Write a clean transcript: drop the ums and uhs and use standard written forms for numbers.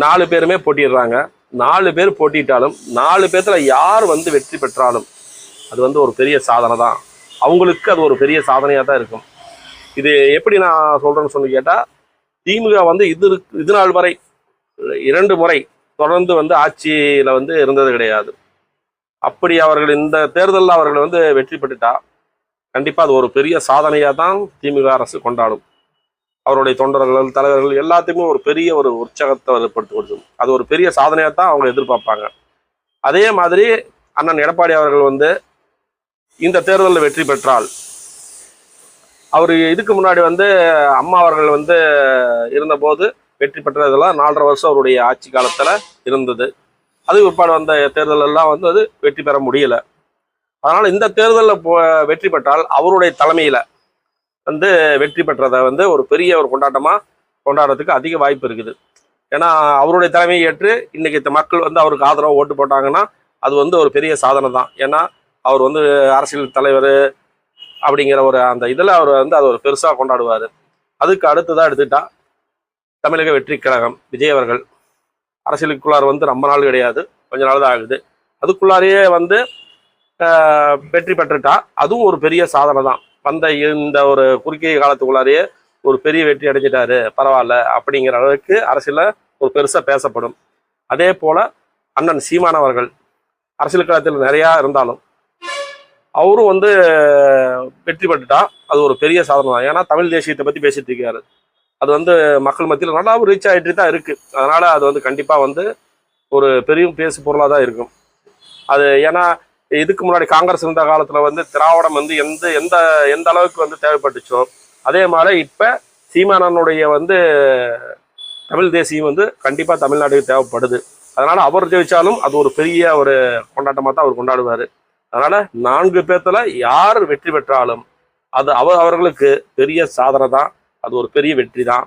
4 பேருமே போட்டிடுறாங்க. 4 பேர் போட்டிட்டாலும் 4 பேர்த்துல யார் வந்து வெற்றி பெற்றாலும் அது வந்து ஒரு பெரிய சாதனை தான். அவங்களுக்கு அது ஒரு பெரிய சாதனையாக தான் இருக்கும். இது எப்படி நான் சொல்றேன்னு சொல்லி கேட்டால், திமுக வந்து இது நாள் வரை 2 முறை தொடர்ந்து வந்து ஆட்சியில் வந்து இருந்தது கிடையாது. அப்படி அவர்கள் இந்த தேர்தலில் அவர்கள் வந்து வெற்றி பெற்றுட்டா கண்டிப்பாக அது ஒரு பெரிய சாதனையாக தான் திமுக அரசு கொண்டாடும். அவருடைய தொண்டர்கள், தலைவர்கள் எல்லாத்துக்குமே ஒரு பெரிய ஒரு உற்சாகத்தை ஏற்படுத்தி கொடுக்கும். அது ஒரு பெரிய சாதனையாக தான் அவங்க எதிர்பார்ப்பாங்க. அதே மாதிரி அண்ணன் எடப்பாடி அவர்கள் வந்து இந்த தேர்தலில் வெற்றி பெற்றால், அவர் இதுக்கு முன்னாடி வந்து அம்மா அவர்கள் வந்து இருந்தபோது வெற்றி பெற்றதெல்லாம் 4.5 வருஷம் அவருடைய ஆட்சி காலத்தில் இருந்தது. அதுக்கு பிற்பாடு வந்த தேர்தல் எல்லாம் வந்து அது வெற்றி பெற முடியல. அதனால் இந்த தேர்தலில் வெற்றி பெற்றால் அவருடைய தலைமையில் வந்து வெற்றி பெற்றதை வந்து ஒரு பெரிய ஒரு கொண்டாடுறதுக்கு அதிக வாய்ப்பு இருக்குது. ஏன்னா அவருடைய தலைமையை ஏற்று இன்னைக்கு மக்கள் வந்து அவருக்கு ஆதரவாக ஓட்டு போட்டாங்கன்னா அது வந்து ஒரு பெரிய சாதனை தான். ஏன்னா அவர் வந்து அரசியல் தலைவர் அப்படிங்கிற ஒரு அந்த இதில் அவர் வந்து அது ஒரு பெருசாக கொண்டாடுவார். அதுக்கு அடுத்ததாக எடுத்துட்டா தமிழக வெற்றி கழகம் விஜய் அவர்கள் அரசியலுக்குள்ளார் வந்து ரொம்ப நாள் கிடையாது, கொஞ்ச நாள் தான் ஆகுது. அதுக்குள்ளாரையே வந்து வெற்றி பெற்றுட்டா அதுவும் ஒரு பெரிய சாதனை தான். வந்த இந்த ஒரு குறுகிய காலத்துக்குள்ளாரையே ஒரு பெரிய வெற்றி அடைஞ்சிட்டாரு, பரவாயில்ல அப்படிங்கிற அளவுக்கு அரசியலில் ஒரு பெருசாக பேசப்படும். அதே போல் அண்ணன் சீமான் அவர்கள் அரசியல் களத்தில் நிறையா இருந்தாலும் அவரும் வந்து வெற்றி பெற்றுட்டா அது ஒரு பெரிய சாதனை தான். ஏன்னா தமிழ் தேசியத்தை பற்றி பேசிட்டு இருக்காரு. அது வந்து மக்கள் மத்தியில் நல்லாவும் ரீச் ஆகிட்டு தான் இருக்குது. அதனால் அது வந்து கண்டிப்பாக வந்து ஒரு பெரிய பேசு பொருளாக தான் இருக்கும். அது ஏன்னா இதுக்கு முன்னாடி காங்கிரஸ் இருந்த காலத்தில் வந்து திராவிடம் வந்து எந்த அளவுக்கு வந்து தேவைப்பட்டுச்சோ அதே மாதிரி இப்போ சீமானனுடைய வந்து தமிழ் தேசியம் வந்து கண்டிப்பாக தமிழ்நாட்டுக்கு தேவைப்படுது. அதனால் அவர் ஜெயிச்சாலும் அது ஒரு பெரிய ஒரு கொண்டாட்டமாக தான் அவர் கொண்டாடுவார். அதனால் 4 பேர்த்துல யார் வெற்றி பெற்றாலும் அது அவர்களுக்கு பெரிய சாதனை தான், அது ஒரு பெரிய வெற்றி தான்.